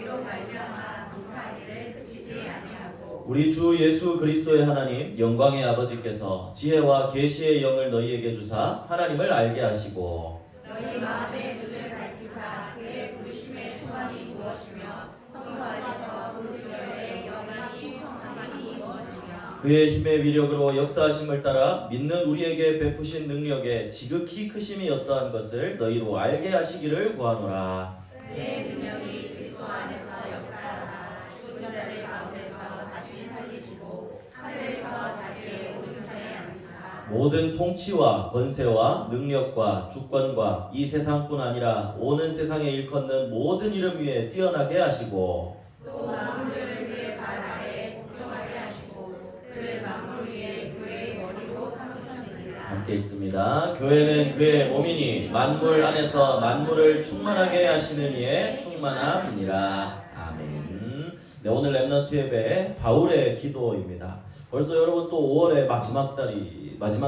너희로 말미암아 감사하기를 그치지 아니하고 우리 주 예수 그리스도의 하나님 영광의 아버지께서 지혜와 계시의 영을 너희에게 주사 하나님을 알게 하시고 너희 마음의 눈을 밝히사 그의 부르심의 소망이 무엇이며 성도 안에서 그 교회의 영원히 성함이 무엇이며 그의 힘의 위력으로 역사하심을 따라 믿는 우리에게 베푸신 능력의 지극히 크심이 어떠한 것을 너희로 알게 하시기를 구하노라. 그의 능력이 그리스도 안에서 역사하사 죽은 자들 가운데서 다시 살리시고 하늘에서 자기의 오른편에 앉으사 모든 통치와 권세와 능력과 주권과 이 세상뿐 아니라 오는 세상에 일컫는 모든 이름 위에 뛰어나게 하시고 또 만물을 그의 발 아래에 복종하게 하시고 그의 만물 위에 교회의 머리로 삼으셨느니라. 함께 읽습니다. 교회는 그의 몸이니 만물 안에서 만물을 충만하게 하시는 이의 충만함이니라. 아멘. 네, 오늘 렘넌트 예배 바울의 기도입니다. 벌써 여러분 또 5월의 마지막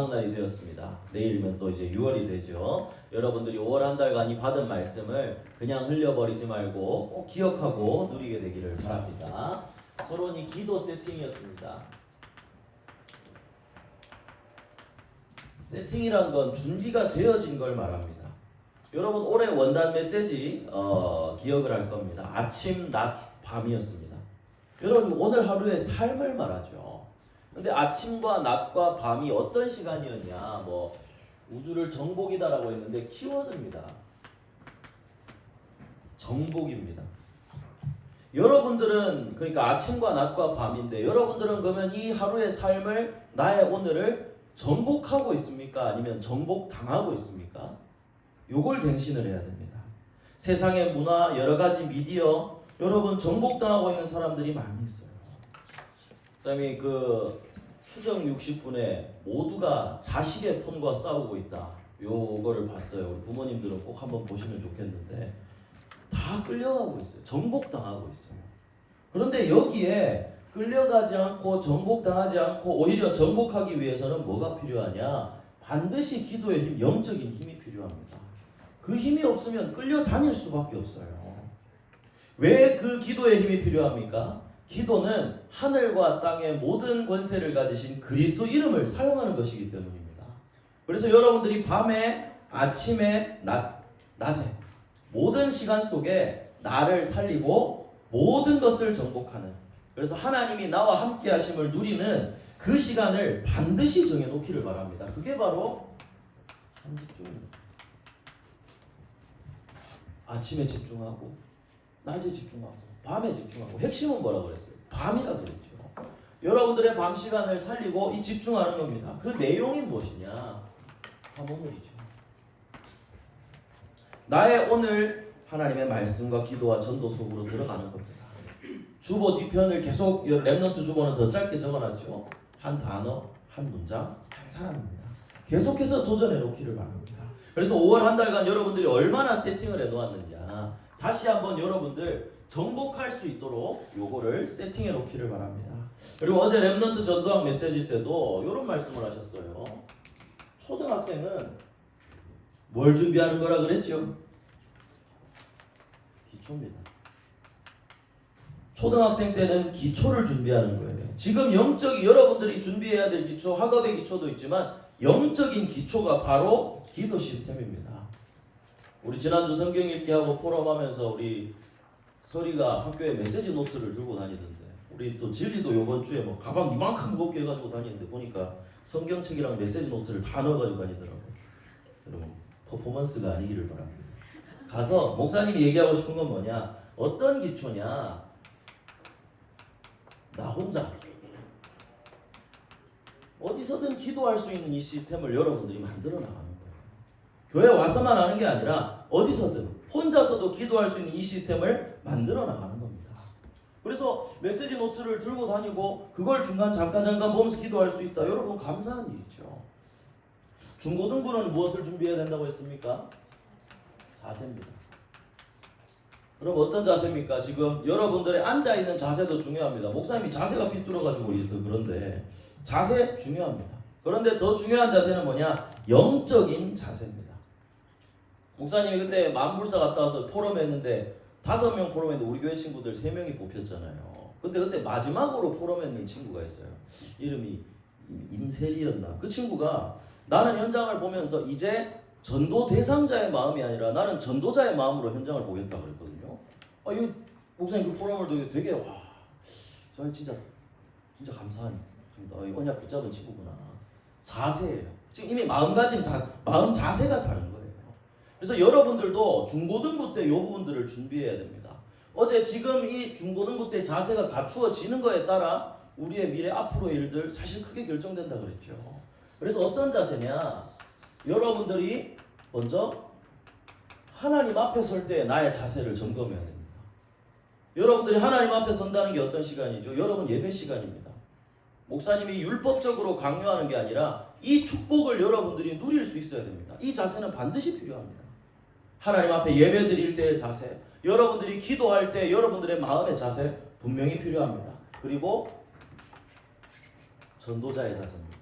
날이 되었습니다. 내일이면 또 이제 6월이 되죠. 여러분들이 5월 한 달간 이 받은 말씀을 그냥 흘려버리지 말고 꼭 기억하고 누리게 되기를 바랍니다. 서론이 기도 세팅이었습니다. 세팅이란 건 준비가 되어진 걸 말합니다. 여러분 올해 원단 메시지 기억을 할 겁니다. 아침, 낮, 밤이었습니다. 여러분 오늘 하루의 삶을 말하죠. 근데 아침과 낮과 밤이 어떤 시간이었냐, 뭐 우주를 정복이다라고 했는데 키워드입니다. 정복입니다. 여러분들은 그러니까 아침과 낮과 밤인데 여러분들은 그러면 이 하루의 삶을 나의 오늘을 정복하고 있습니까? 아니면 정복당하고 있습니까? 요걸 갱신을 해야 됩니다. 세상의 문화, 여러 가지 미디어, 여러분 정복당하고 있는 사람들이 많이 있어요. 그다음에 그 추정 60분에 모두가 자식의 폰과 싸우고 있다. 요거를 봤어요. 우리 부모님들은 꼭 한번 보시면 좋겠는데 다 끌려가고 있어요. 정복당하고 있어요. 그런데 여기에 끌려가지 않고 정복당하지 않고 오히려 정복하기 위해서는 뭐가 필요하냐? 반드시 기도의 힘, 영적인 힘이 필요합니다. 그 힘이 없으면 끌려다닐 수밖에 없어요. 왜 그 기도의 힘이 필요합니까? 기도는 하늘과 땅의 모든 권세를 가지신 그리스도 이름을 사용하는 것이기 때문입니다. 그래서 여러분들이 밤에, 아침에, 낮에 모든 시간 속에 나를 살리고 모든 것을 정복하는, 그래서 하나님이 나와 함께 하심을 누리는 그 시간을 반드시 정해놓기를 바랍니다. 그게 바로 30조입니다. 아침에 집중하고 낮에 집중하고 밤에 집중하고, 핵심은 뭐라고 그랬어요? 밤이라고 그랬죠. 여러분들의 밤 시간을 살리고 이 집중하는 겁니다. 그 내용이 무엇이냐? 사모늘이죠. 나의 오늘 하나님의 말씀과 기도와 전도 속으로 들어가는 겁니다. 주보 뒤편을 계속, 렘넌트 주보는 더 짧게 적어놨죠. 한 단어, 한 문장, 한 사람입니다. 계속해서 도전해 놓기를 바랍니다. 그래서 5월 한 달간 여러분들이 얼마나 세팅을 해 놓았느냐, 다시 한번 여러분들 정복할 수 있도록 요거를 세팅해 놓기를 바랍니다. 그리고 어제 렘넌트 전도학 메시지 때도 이런 말씀을 하셨어요. 초등학생은 뭘 준비하는 거라 그랬죠? 기초입니다. 초등학생 때는 기초를 준비하는 거예요. 지금 영적인 여러분들이 준비해야 될 기초, 학업의 기초도 있지만 영적인 기초가 바로 기도 시스템입니다. 우리 지난주 성경 읽기 하고 포럼하면서 우리 설이가 학교에 메시지 노트를 들고 다니던데, 우리 또 진리도 요번 주에 뭐 가방 이만큼 무겁게 해가지고 다니는데 보니까 성경책이랑 메시지 노트를 다 넣어가지고 다니더라고요. 여러분 퍼포먼스가 아니기를 바랍니다. 가서 목사님이 얘기하고 싶은 건 뭐냐, 어떤 기초냐, 나 혼자 어디서든 기도할 수 있는 이 시스템을 여러분들이 만들어 나가는 거예요. 교회 와서만 하는 게 아니라 어디서든 혼자서도 기도할 수 있는 이 시스템을 만들어 나가는 겁니다. 그래서 메시지 노트를 들고 다니고 그걸 중간 잠깐 보면서 기도할 수 있다. 여러분 감사한 일이죠. 중고등부는 무엇을 준비해야 된다고 했습니까? 자세입니다. 그럼 어떤 자세입니까? 지금 여러분들의 앉아있는 자세도 중요합니다. 목사님이 자세가 삐뚤어가지고 그런데 자세 중요합니다. 그런데 더 중요한 자세는 뭐냐? 영적인 자세입니다. 목사님이 그때 만불사 갔다 와서 포럼 했는데 5명 포럼했는데 우리 교회 친구들 3명이 뽑혔잖아요. 근데 그때 마지막으로 포럼했는 친구가 있어요. 이름이 임세리였나? 그 친구가 나는 현장을 보면서 이제 전도 대상자의 마음이 아니라 나는 전도자의 마음으로 현장을 보겠다 그랬거든요. 이 목사님 그 포럼을 되게 와, 저 진짜 감사한 언약 붙잡은 친구구나. 자세예요. 지금 이미 마음 자세가 다른 거예요. 그래서 여러분들도 중고등부 때 이 부분들을 준비해야 됩니다. 어제 지금 이 중고등부 때 자세가 갖추어지는 거에 따라 우리의 미래 앞으로의 일들 사실 크게 결정된다 그랬죠. 그래서 어떤 자세냐? 여러분들이 먼저 하나님 앞에 설 때 나의 자세를 점검해야 됩니다. 여러분들이 하나님 앞에 선다는 게 어떤 시간이죠? 여러분 예배 시간입니다. 목사님이 율법적으로 강요하는 게 아니라 이 축복을 여러분들이 누릴 수 있어야 됩니다. 이 자세는 반드시 필요합니다. 하나님 앞에 예배 드릴 때의 자세, 여러분들이 기도할 때 여러분들의 마음의 자세 분명히 필요합니다. 그리고 전도자의 자세입니다.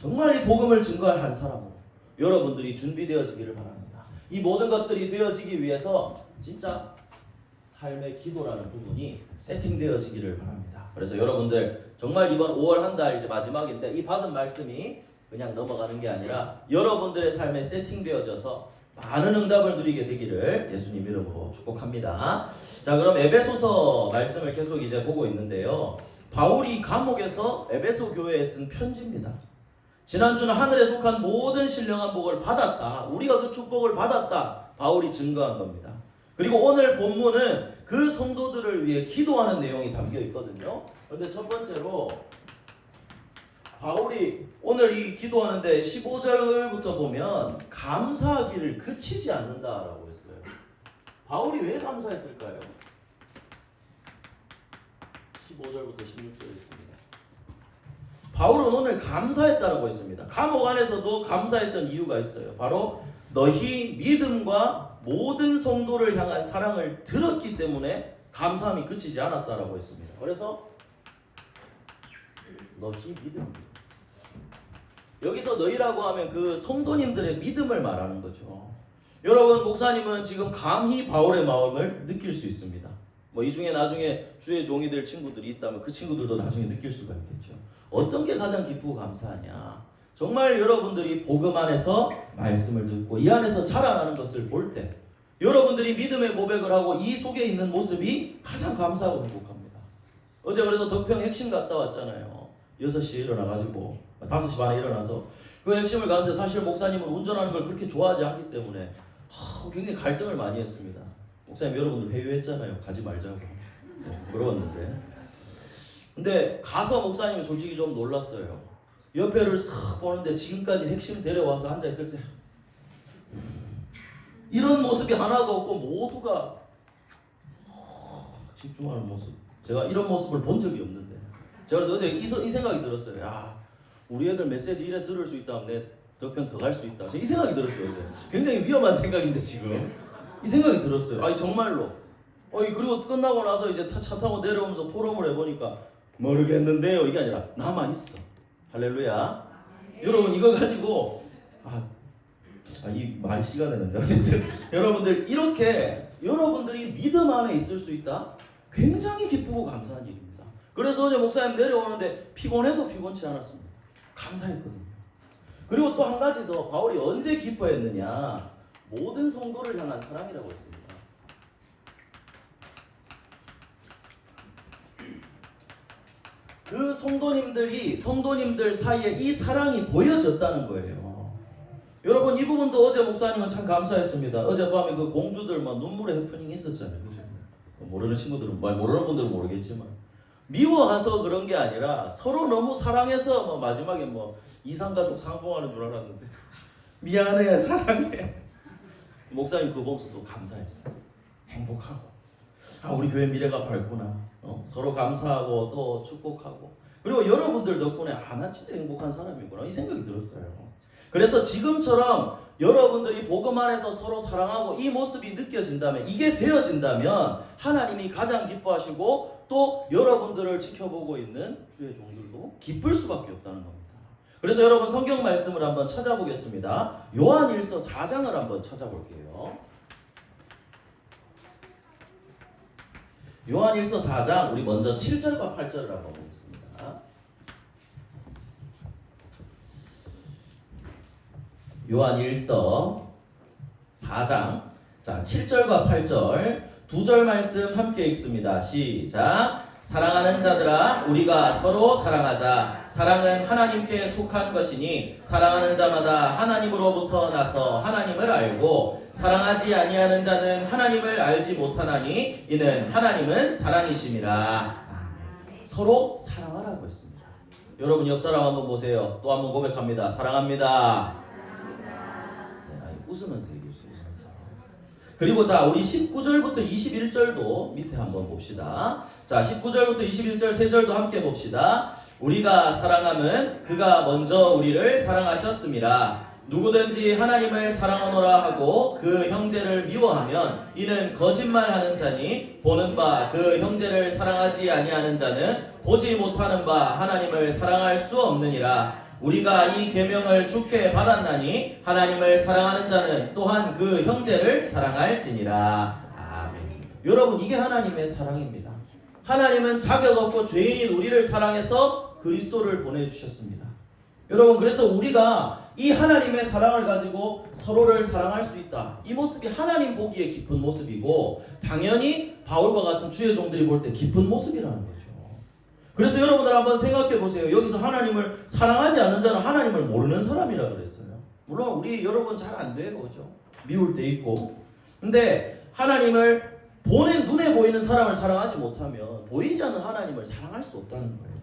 정말 이 복음을 증거할 한 사람으로 여러분들이 준비되어지기를 바랍니다. 이 모든 것들이 되어지기 위해서 진짜 삶의 기도라는 부분이 세팅되어지기를 바랍니다. 그래서 여러분들 정말 이번 5월 한 달 이제 마지막인데 이 받은 말씀이 그냥 넘어가는 게 아니라 여러분들의 삶에 세팅되어져서 많은 응답을 누리게 되기를 예수님 이름으로 축복합니다. 자, 그럼 에베소서 말씀을 계속 이제 보고 있는데요. 바울이 감옥에서 에베소 교회에 쓴 편지입니다. 지난주는 하늘에 속한 모든 신령한 복을 받았다. 우리가 그 축복을 받았다. 바울이 증거한 겁니다. 그리고 오늘 본문은 그 성도들을 위해 기도하는 내용이 담겨 있거든요. 그런데 첫 번째로 바울이 오늘 이 기도하는데 15절부터 보면 감사하기를 그치지 않는다라고 했어요. 바울이 왜 감사했을까요? 15절부터 16절 있습니다. 바울은 오늘 감사했다라고 했습니다. 감옥 안에서도 감사했던 이유가 있어요. 바로 너희 믿음과 모든 성도를 향한 사랑을 들었기 때문에 감사함이 그치지 않았다라고 했습니다. 그래서 너희 믿음, 여기서 너희라고 하면 그 성도님들의 믿음을 말하는 거죠. 여러분, 목사님은 지금 감히 바울의 마음을 느낄 수 있습니다. 이 중에 나중에 주의 종이 될 친구들이 있다면 그 친구들도 나중에 느낄 수가 있겠죠. 어떤 게 가장 기쁘고 감사하냐? 정말 여러분들이 복음 안에서 말씀을 듣고 이 안에서 자라나는 것을 볼 때 여러분들이 믿음의 고백을 하고 이 속에 있는 모습이 가장 감사하고 행복합니다. 어제 그래서 덕평 핵심 갔다 왔잖아요. 6시에 일어나가지고 5시 반에 일어나서 그 핵심을 가는데 사실 목사님은 운전하는 걸 그렇게 좋아하지 않기 때문에 굉장히 갈등을 많이 했습니다. 목사님 여러분들 회유했잖아요. 가지 말자고. 부끄러웠는데. 근데 가서 목사님이 솔직히 좀 놀랐어요. 옆에를 싹 보는데 지금까지 핵심 데려와서 앉아있을 때 이런 모습이 하나도 없고 모두가 집중하는 모습. 제가 이런 모습을 본 적이 없는데 제가 그래서 어제 이 생각이 들었어요. 야, 우리 애들 메시지 이래 들을 수 있다면 내 덕평 더 갈 수 있다. 이 생각이 들었어요. 어제. 굉장히 위험한 생각인데 지금 이 생각이 들었어요. 아니 정말로. 그리고 끝나고 나서 이제 차 타고 내려오면서 포럼을 해보니까 모르겠는데요. 이게 아니라 나만 있어. 할렐루야. 여러분 이거 가지고 이 말 시간 되는데 어쨌든 여러분들 이렇게 여러분들이 믿음 안에 있을 수 있다. 굉장히 기쁘고 감사한 일입니다. 그래서 어제 목사님 내려오는데 피곤해도 피곤치 않았습니다. 감사했거든요. 그리고 또 한 가지 더 바울이 언제 기뻐했느냐? 모든 성도를 향한 사랑이라고 했습니다. 그 성도님들 사이에 이 사랑이 보여졌다는 거예요. 여러분 이 부분도 어제 목사님은 참 감사했습니다. 어젯밤에 그 공주들 눈물의 해프닝이 있었잖아요. 그죠? 모르는 친구들은 모르는 분들은 모르겠지만 미워해서 그런 게 아니라 서로 너무 사랑해서 마지막에 이상가족 상봉하는 줄 알았는데 미안해 사랑해. 목사님 그거 보면서 또 감사했어요. 행복하고 우리 교회 미래가 밝구나. 서로 감사하고 또 축복하고 그리고 여러분들 덕분에 나 진짜 행복한 사람이구나 이 생각이 들었어요. 그래서 지금처럼 여러분들이 복음 안에서 서로 사랑하고 이 모습이 느껴진다면 이게 되어진다면 하나님이 가장 기뻐하시고 또 여러분들을 지켜보고 있는 주의 종들도 기쁠 수밖에 없다는 겁니다. 그래서 여러분 성경 말씀을 한번 찾아보겠습니다. 요한일서 4장을 한번 찾아볼게요. 요한일서 4장 우리 먼저 7절과 8절을 한번 보겠습니다. 요한일서 4장 자 7절과 8절 두 절 말씀 함께 읽습니다. 시작. 사랑하는 자들아 우리가 서로 사랑하자. 사랑은 하나님께 속한 것이니 사랑하는 자마다 하나님으로부터 나서 하나님을 알고 사랑하지 아니하는 자는 하나님을 알지 못하나니 이는 하나님은 사랑이심이라. 서로 사랑하라고 했습니다. 여러분 옆 사람 한번 보세요. 또 한번 고백합니다. 사랑합니다. 네, 웃으면서 얘기해주세요. 웃으면서. 그리고 자 우리 19절부터 21절도 밑에 한번 봅시다. 자 19절부터 21절 3절도 함께 봅시다. 우리가 사랑함은 그가 먼저 우리를 사랑하셨음이라. 누구든지 하나님을 사랑하노라 하고 그 형제를 미워하면 이는 거짓말하는 자니 보는 바 그 형제를 사랑하지 아니하는 자는 보지 못하는 바 하나님을 사랑할 수 없느니라. 우리가 이 계명을 주께 받았나니 하나님을 사랑하는 자는 또한 그 형제를 사랑할지니라. 아멘. 여러분 이게 하나님의 사랑입니다. 하나님은 자격 없고 죄인인 우리를 사랑해서 그리스도를 보내주셨습니다. 여러분 그래서 우리가 이 하나님의 사랑을 가지고 서로를 사랑할 수 있다. 이 모습이 하나님 보기에 깊은 모습이고 당연히 바울과 같은 주의 종들이 볼 때 깊은 모습이라는 거죠. 그래서 여러분들 한번 생각해 보세요. 여기서 하나님을 사랑하지 않는 자는 하나님을 모르는 사람이라 그랬어요. 물론 우리 여러분 잘 안 돼요. 그죠? 미울 때 있고. 근데 하나님을 눈에 보이는 사람을 사랑하지 못하면 보이지 않는 하나님을 사랑할 수 없다는 거예요.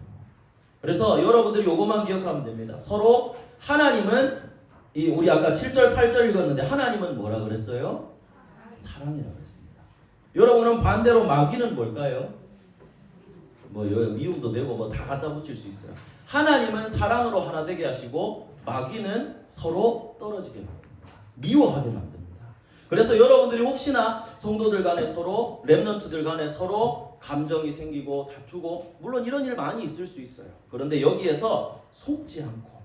그래서 여러분들이 요것만 기억하면 됩니다. 서로 하나님은 우리 아까 7절 8절 읽었는데 하나님은 뭐라 그랬어요? 사랑이라고 그랬습니다. 여러분은 반대로 마귀는 뭘까요? 뭐 미움도 되고 뭐 다 갖다 붙일 수 있어요. 하나님은 사랑으로 하나 되게 하시고 마귀는 서로 떨어지게 만듭니다. 미워하게 만듭니다. 그래서 여러분들이 혹시나 성도들 간에 서로 렘넌트들 간에 서로 감정이 생기고 다투고 물론 이런 일 많이 있을 수 있어요. 그런데 여기에서 속지 않고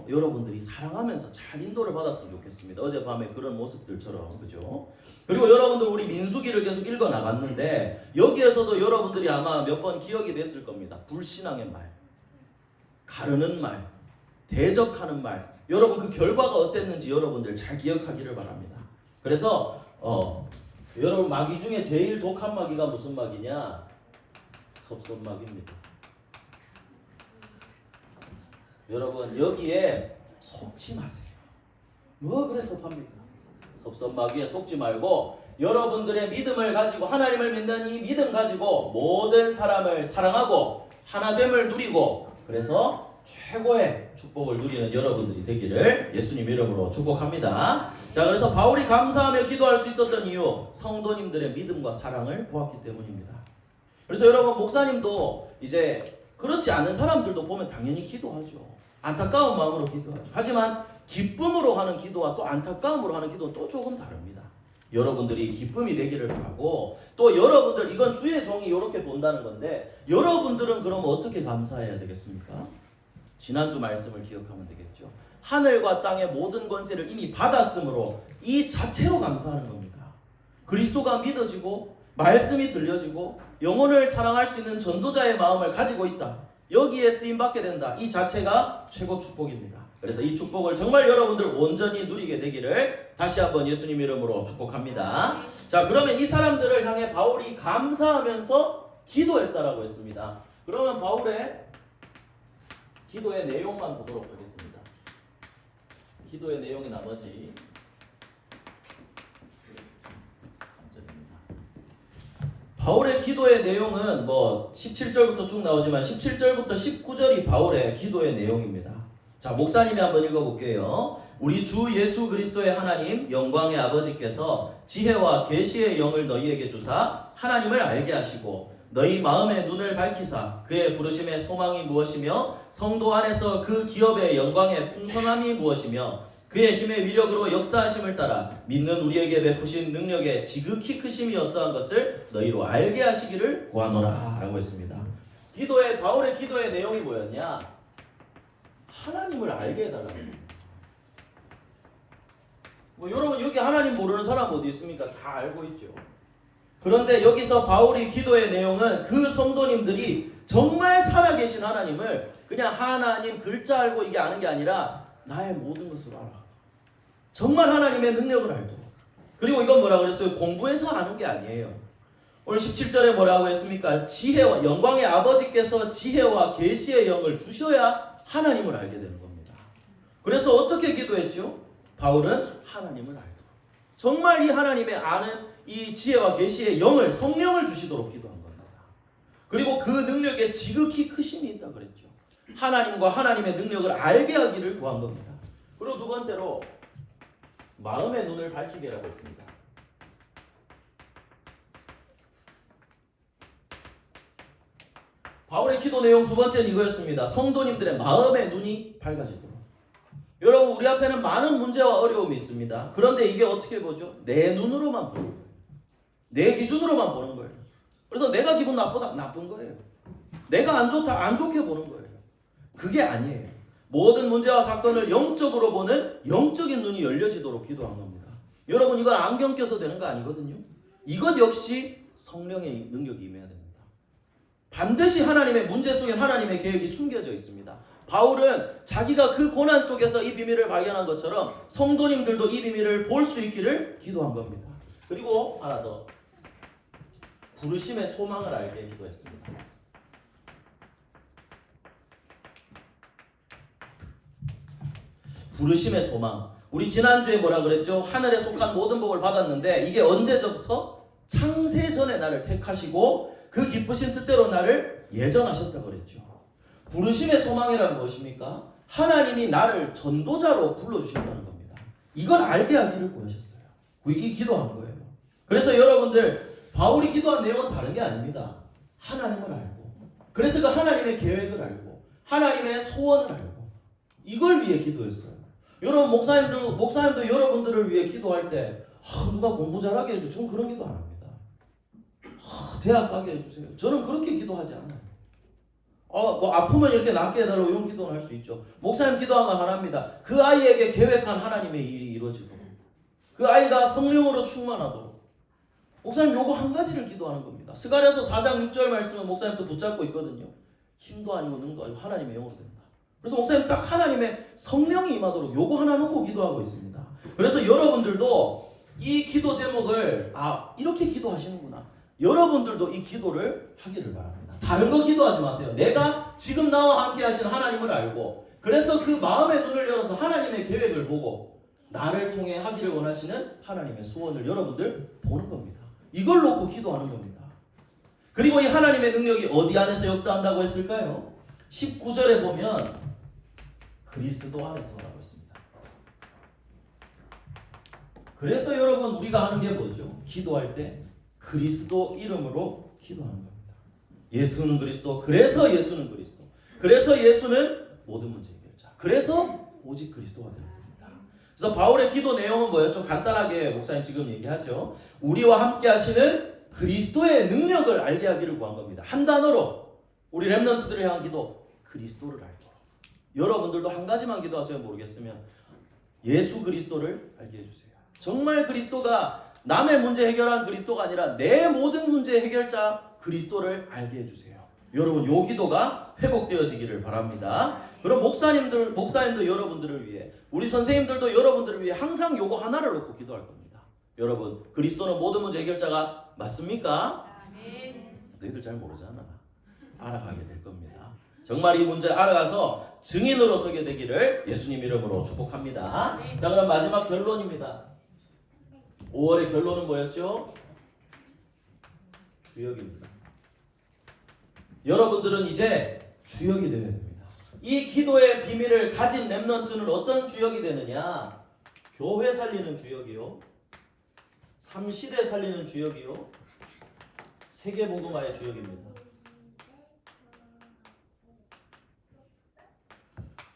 여러분들이 사랑하면서 잘 인도를 받았으면 좋겠습니다. 어젯밤에 그런 모습들처럼 그죠? 그리고 여러분들 우리 민수기를 계속 읽어 나갔는데 여기에서도 여러분들이 아마 몇 번 기억이 됐을 겁니다. 불신앙의 말, 가르는 말, 대적하는 말. 여러분 그 결과가 어땠는지 여러분들 잘 기억하기를 바랍니다. 그래서 여러분 마귀 중에 제일 독한 마귀가 무슨 마귀냐? 섭섭마귀입니다. 여러분 여기에 속지 마세요. 뭐 그래 섭합니까? 섭섭마귀에 속지 말고 여러분들의 믿음을 가지고 하나님을 믿는 이 믿음 가지고 모든 사람을 사랑하고 하나됨을 누리고 그래서 최고의 축복을 누리는 여러분들이 되기를 예수님 이름으로 축복합니다. 자 그래서 바울이 감사하며 기도할 수 있었던 이유 성도님들의 믿음과 사랑을 보았기 때문입니다. 그래서 여러분 목사님도 이제 그렇지 않은 사람들도 보면 당연히 기도하죠. 안타까운 마음으로 기도하죠. 하지만 기쁨으로 하는 기도와 또 안타까움으로 하는 기도는 또 조금 다릅니다. 여러분들이 기쁨이 되기를 바라고 또 여러분들 이건 주의 종이 이렇게 본다는 건데 여러분들은 그럼 어떻게 감사해야 되겠습니까? 지난주 말씀을 기억하면 되겠죠. 하늘과 땅의 모든 권세를 이미 받았으므로 이 자체로 감사하는 겁니다. 그리스도가 믿어지고 말씀이 들려지고 영혼을 사랑할 수 있는 전도자의 마음을 가지고 있다. 여기에 쓰임받게 된다. 이 자체가 최고 축복입니다. 그래서 이 축복을 정말 여러분들 온전히 누리게 되기를 다시 한번 예수님 이름으로 축복합니다. 자 그러면 이 사람들을 향해 바울이 감사하면서 기도했다라고 했습니다. 그러면 바울의 기도의 내용만 보도록 하겠습니다. 기도의 내용이 나머지 3절입니다. 바울의 기도의 내용은 뭐 17절부터 쭉 나오지만 17절부터 19절이 바울의 기도의 내용입니다. 자, 목사님이 한번 읽어볼게요. 우리 주 예수 그리스도의 하나님 영광의 아버지께서 지혜와 계시의 영을 너희에게 주사 하나님을 알게 하시고 너희 마음의 눈을 밝히사 그의 부르심의 소망이 무엇이며 성도 안에서 그 기업의 영광의 풍성함이 무엇이며 그의 힘의 위력으로 역사하심을 따라 믿는 우리에게 베푸신 능력의 지극히 크심이 어떠한 것을 너희로 알게 하시기를 구하노라 라고 했습니다. 바울의 기도의 내용이 뭐였냐? 하나님을 알게 해달라는 겁니다. 여러분 여기 하나님 모르는 사람 어디 있습니까? 다 알고 있죠. 그런데 여기서 바울이 기도의 내용은 그 성도님들이 정말 살아계신 하나님을 그냥 하나님 글자 알고 이게 아는 게 아니라 나의 모든 것으로 알아. 정말 하나님의 능력을 알도록. 그리고 이건 뭐라고 그랬어요? 공부해서 아는 게 아니에요. 오늘 17절에 뭐라고 했습니까? 지혜와 영광의 아버지께서 지혜와 계시의 영을 주셔야 하나님을 알게 되는 겁니다. 그래서 어떻게 기도했죠? 바울은 하나님을 알도록. 정말 이 하나님의 아는 이 지혜와 계시의 영을 성령을 주시도록 기도한 겁니다. 그리고 그 능력에 지극히 크심이 있다 그랬죠. 하나님과 하나님의 능력을 알게 하기를 구한 겁니다. 그리고 두 번째로 마음의 눈을 밝히게라고 했습니다. 바울의 기도 내용 두 번째는 이거였습니다. 성도님들의 마음의 눈이 밝아지도록. 여러분, 우리 앞에는 많은 문제와 어려움이 있습니다. 그런데 이게 어떻게 보죠? 내 눈으로만 보는 거예요. 내 기준으로만 보는 거예요. 그래서 내가 기분 나쁘다, 나쁜 거예요. 내가 안 좋다, 안 좋게 보는 거예요. 그게 아니에요. 모든 문제와 사건을 영적으로 보는 영적인 눈이 열려지도록 기도한 겁니다. 여러분, 이건 안경 껴서 되는 거 아니거든요. 이것 역시 성령의 능력이 임해야 됩니다. 반드시 하나님의 문제 속에 하나님의 계획이 숨겨져 있습니다. 바울은 자기가 그 고난 속에서 이 비밀을 발견한 것처럼 성도님들도 이 비밀을 볼 수 있기를 기도한 겁니다. 그리고 하나 더, 부르심의 소망을 알게 기도했습니다. 부르심의 소망. 우리 지난주에 뭐라 그랬죠? 하늘에 속한 모든 복을 받았는데 이게 언제부터? 창세 전에 나를 택하시고 그 기쁘신 뜻대로 나를 예정하셨다 그랬죠. 부르심의 소망이란 무엇입니까? 하나님이 나를 전도자로 불러주신다는 겁니다. 이걸 알게 하기를 구하셨어요. 이 기도한 거예요. 그래서 여러분들, 바울이 기도한 내용은 다른 게 아닙니다. 하나님을 알고, 그래서 그 하나님의 계획을 알고, 하나님의 소원을 알고, 이걸 위해 기도했어요. 여러분, 목사님도 여러분들을 위해 기도할 때 누가 공부 잘하게 해줘. 저는 그런 기도 안 합니다. 대학 가게 해주세요. 저는 그렇게 기도하지 않아요. 뭐 아프면 이렇게 낫게 해달라고 이런 기도는 할 수 있죠. 목사님 기도하면 하나입니다. 그 아이에게 계획한 하나님의 일이 이루어지도록, 그 아이가 성령으로 충만하도록. 목사님 요거 한 가지를 기도하는 겁니다. 스가랴서 4장 6절 말씀은 목사님 또 붙잡고 있거든요. 힘도 아니고 능도 아니고 하나님의 영으로 된다. 그래서 목사님 딱 하나님의 성령이 임하도록 요거 하나 놓고 기도하고 있습니다. 그래서 여러분들도 이 기도 제목을 이렇게 기도하시는구나. 여러분들도 이 기도를 하기를 바랍니다. 다른 거 기도하지 마세요. 내가 지금 나와 함께 하신 하나님을 알고, 그래서 그 마음의 눈을 열어서 하나님의 계획을 보고 나를 통해 하기를 원하시는 하나님의 소원을 여러분들 보는 겁니다. 이걸 놓고 기도하는 겁니다. 그리고 이 하나님의 능력이 어디 안에서 역사한다고 했을까요? 19절에 보면 그리스도 안에서라고 했습니다. 그래서 여러분, 우리가 하는 게 뭐죠? 기도할 때 그리스도 이름으로 기도하는 겁니다. 예수는 그리스도, 그래서 예수는 그리스도, 그래서 예수는 모든 문제 해결자, 그래서 오직 그리스도가 되는 겁니다. 그래서 바울의 기도 내용은 뭐였죠? 간단하게 목사님 지금 얘기하죠. 우리와 함께 하시는 그리스도의 능력을 알게 하기를 구한 겁니다. 한 단어로 우리 렘넌트들을 향한 기도, 그리스도를 알도록. 여러분들도 한 가지만 기도하세요. 모르겠으면 예수 그리스도를 알게 해주세요. 정말 그리스도가 남의 문제 해결한 그리스도가 아니라 내 모든 문제 해결자 그리스도를 알게 해주세요. 여러분, 요 기도가 회복되어지기를 바랍니다. 그럼 목사님도 여러분들을 위해, 우리 선생님들도 여러분들을 위해 항상 요거 하나를 놓고 기도할 겁니다. 여러분, 그리스도는 모든 문제 해결자가 맞습니까? 너희들 잘 모르잖아. 알아가게 될 겁니다. 정말 이 문제 알아가서 증인으로 서게 되기를 예수님 이름으로 축복합니다. 자, 그럼 마지막 결론입니다. 5월의 결론은 뭐였죠? 주역입니다. 여러분들은 이제 주역이 되어야 됩니다. 이 기도의 비밀을 가진 렘넌트는 어떤 주역이 되느냐? 교회 살리는 주역이요, 삼시대 살리는 주역이요, 세계복음화의 주역입니다.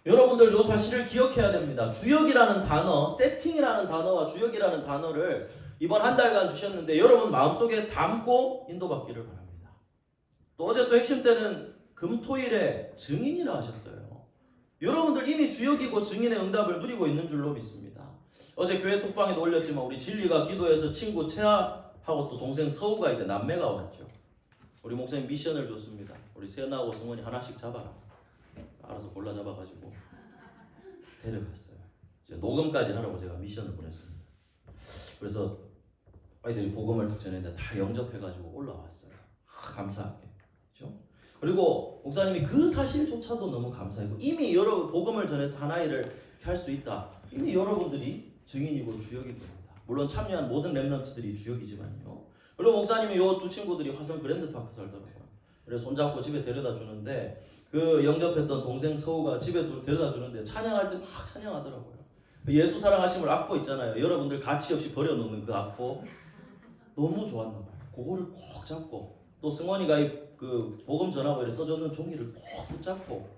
여러분들 이 사실을 기억해야 됩니다. 주역이라는 단어, 세팅이라는 단어와 주역이라는 단어를 이번 한 달간 주셨는데 여러분 마음속에 담고 인도받기를 바랍니다. 또 어제 또 핵심 때는 금토일에 증인이라 하셨어요. 여러분들 이미 주역이고 증인의 응답을 누리고 있는 줄로 믿습니다. 어제 교회 톡방에도 올렸지만 우리 진리가 기도해서 친구 채아 하고 또 동생 서우가 이제 남매가 왔죠. 우리 목사님 미션을 줬습니다. 우리 세연하고 승원이 하나씩 잡아라. 알아서 골라 잡아가지고 데려갔어요. 이제 녹음까지 하라고 제가 미션을 보냈습니다. 그래서 아이들이 복음을 딱 전했는데 다 영접해가지고 올라왔어요. 감사하게. 그렇죠? 그리고 목사님이 그 사실조차도 너무 감사하고 이미 여러분 복음을 전해서 하나이를 할 수 있다. 이미 여러분들이 증인이고 주역이 됩니다. 물론 참여한 모든 렘넌트들이 주역이지만요. 그리고 목사님이 요 두 친구들이 화성 그랜드파크 살더라고요. 그래서 손잡고 집에 데려다 주는데 그 영접했던 동생 서우가 집에 데려다 주는데 찬양할 때 막 찬양하더라고요. 예수 사랑하심을 악보 있잖아요. 여러분들 가치 없이 버려놓는 그 악보 너무 좋았나 봐요. 그거를 꼭 잡고 또 승원이가 그 복음 전하고 써줬는 종이를 꼭 붙잡고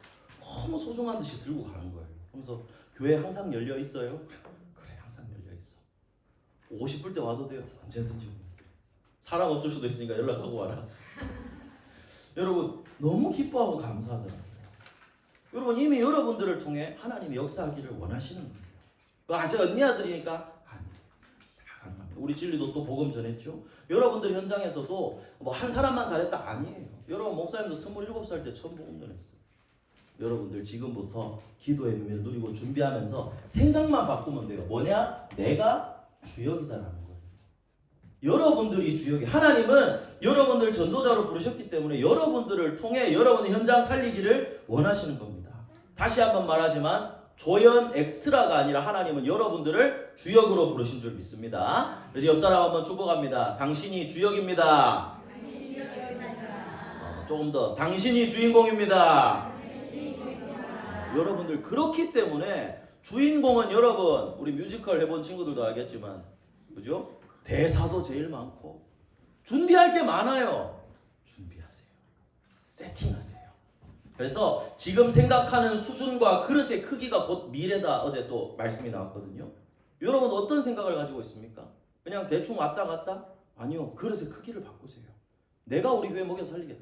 너무 소중한 듯이 들고 가는 거예요. 그래서 교회 항상 열려 있어요? 그래, 항상 열려 있어. 오고 싶을 때 와도 돼요. 언제든지. 사람 없을 수도 있으니까 연락하고 와라. 여러분 너무 기뻐하고 감사하더라고요. 여러분 이미 여러분들을 통해 하나님이 역사하기를 원하시는 거예요. 아직 언니 아들이니까 다 가능합니다. 우리 진리도 또 복음 전했죠. 여러분들 현장에서도 뭐 한 사람만 잘했다 아니에요. 여러분 목사님도 27살 때 처음 복음 전했어요. 여러분들 지금부터 기도의 의미를 누리고 준비하면서 생각만 바꾸면 돼요. 뭐냐? 내가 주역이다라는 거예요. 여러분들이 주역이 하나님은 여러분들 전도자로 부르셨기 때문에 여러분들을 통해 여러분의 현장 살리기를 원하시는 겁니다. 다시 한번 말하지만 조연 엑스트라가 아니라 하나님은 여러분들을 주역으로 부르신 줄 믿습니다. 그래서 옆 사람 한번 축복합니다. 당신이 주역입니다. 조금 더 당신이 주인공입니다. 여러분들 그렇기 때문에 주인공은 여러분 우리 뮤지컬 해본 친구들도 알겠지만 그죠? 대사도 제일 많고 준비할 게 많아요. 준비하세요. 세팅하세요. 그래서 지금 생각하는 수준과 그릇의 크기가 곧 미래다. 어제 또 말씀이 나왔거든요. 여러분 어떤 생각을 가지고 있습니까? 그냥 대충 왔다 갔다? 아니요. 그릇의 크기를 바꾸세요. 내가 우리 교회 먹여 살리겠다.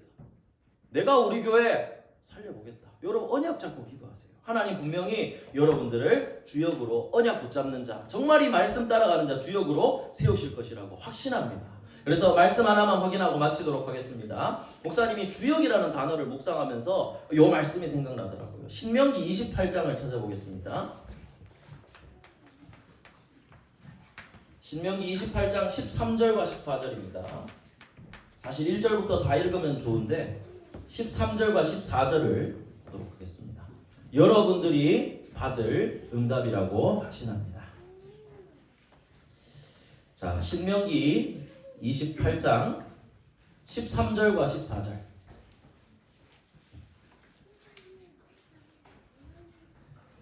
내가 우리 교회 살려보겠다. 여러분 언약 잡고 기도하세요. 하나님 분명히 여러분들을 주역으로 언약 붙잡는 자, 정말 이 말씀 따라가는 자 주역으로 세우실 것이라고 확신합니다. 그래서 말씀 하나만 확인하고 마치도록 하겠습니다. 목사님이 주역이라는 단어를 묵상하면서 이 말씀이 생각나더라고요. 신명기 28장을 찾아보겠습니다. 신명기 28장 13절과 14절입니다. 사실 1절부터 다 읽으면 좋은데 13절과 14절을 보도록 하겠습니다. 여러분들이 받을 응답이라고 확신합니다. 자, 신명기 28장 13절과 14절.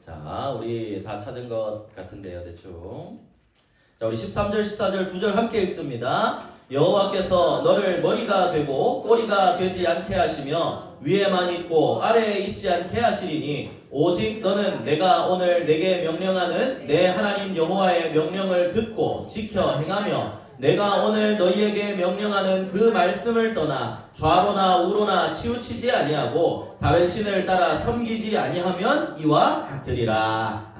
자, 우리 다 찾은 것 같은데요, 대충. 자, 우리 13절, 14절 두 절 함께 읽습니다. 여호와께서 너를 머리가 되고 꼬리가 되지 않게 하시며 위에만 있고 아래에 있지 않게 하시리니 오직 너는 내가 오늘 내게 명령하는 내 하나님 여호와의 명령을 듣고 지켜 행하며 내가 오늘 너희에게 명령하는 그 말씀을 떠나 좌로나 우로나 치우치지 아니하고 다른 신을 따라 섬기지 아니하면 이와 같으리라.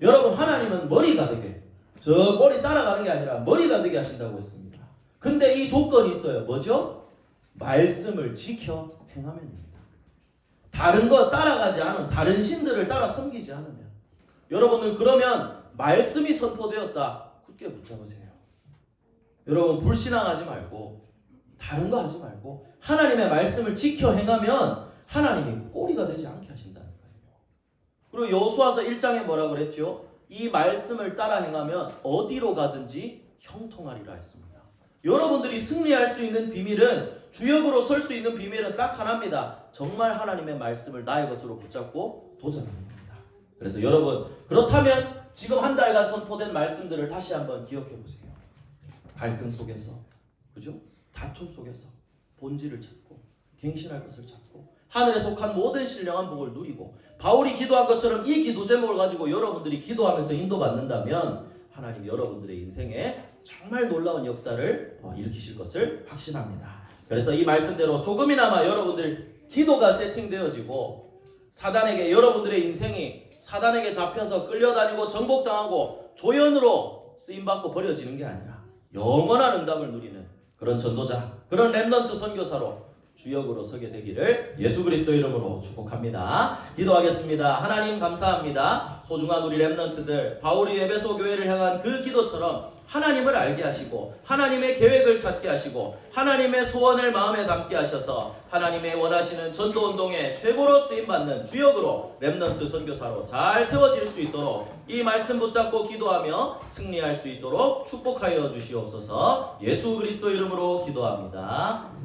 여러분 하나님은 머리가 되게 저 꼬리 따라가는 게 아니라 머리가 되게 하신다고 했습니다. 근데 이 조건이 있어요. 뭐죠? 말씀을 지켜 행하면입니다. 다른 거 따라가지 않으면 다른 신들을 따라 섬기지 않으면 여러분들 그러면 말씀이 선포되었다. 굳게 붙잡으세요. 여러분 불신앙하지 말고 다른 거 하지 말고 하나님의 말씀을 지켜 행하면 하나님이 꼬리가 되지 않게 하신다는 거예요. 그리고 여호수아서 1장에 뭐라 그랬죠? 이 말씀을 따라 행하면 어디로 가든지 형통하리라 했습니다. 여러분들이 승리할 수 있는 비밀은 주역으로 설 수 있는 비밀은 딱 하나입니다. 정말 하나님의 말씀을 나의 것으로 붙잡고 도전하는 겁니다. 그래서 여러분 그렇다면 지금 한 달간 선포된 말씀들을 다시 한번 기억해 보세요. 갈등 속에서 그죠? 다툼 속에서 본질을 찾고 갱신할 것을 찾고 하늘에 속한 모든 신령한 복을 누리고 바울이 기도한 것처럼 이 기도 제목을 가지고 여러분들이 기도하면서 인도받는다면 하나님 여러분들의 인생에 정말 놀라운 역사를 일으키실 것을 확신합니다. 그래서 이 말씀대로 조금이나마 여러분들 기도가 세팅되어지고 사단에게 여러분들의 인생이 사단에게 잡혀서 끌려다니고 정복당하고 조연으로 쓰임받고 버려지는 게 아니라 영원한 응답을 누리는 그런 전도자, 그런 렘넌트 선교사로 주역으로 서게 되기를 예수 그리스도 이름으로 축복합니다. 기도하겠습니다. 하나님 감사합니다. 소중한 우리 렘넌트들, 바울이 에베소 교회를 향한 그 기도처럼 하나님을 알게 하시고 하나님의 계획을 찾게 하시고 하나님의 소원을 마음에 담게 하셔서 하나님의 원하시는 전도운동에 최고로 쓰임받는 주역으로 렘넌트 선교사로 잘 세워질 수 있도록 이 말씀 붙잡고 기도하며 승리할 수 있도록 축복하여 주시옵소서. 예수 그리스도 이름으로 기도합니다.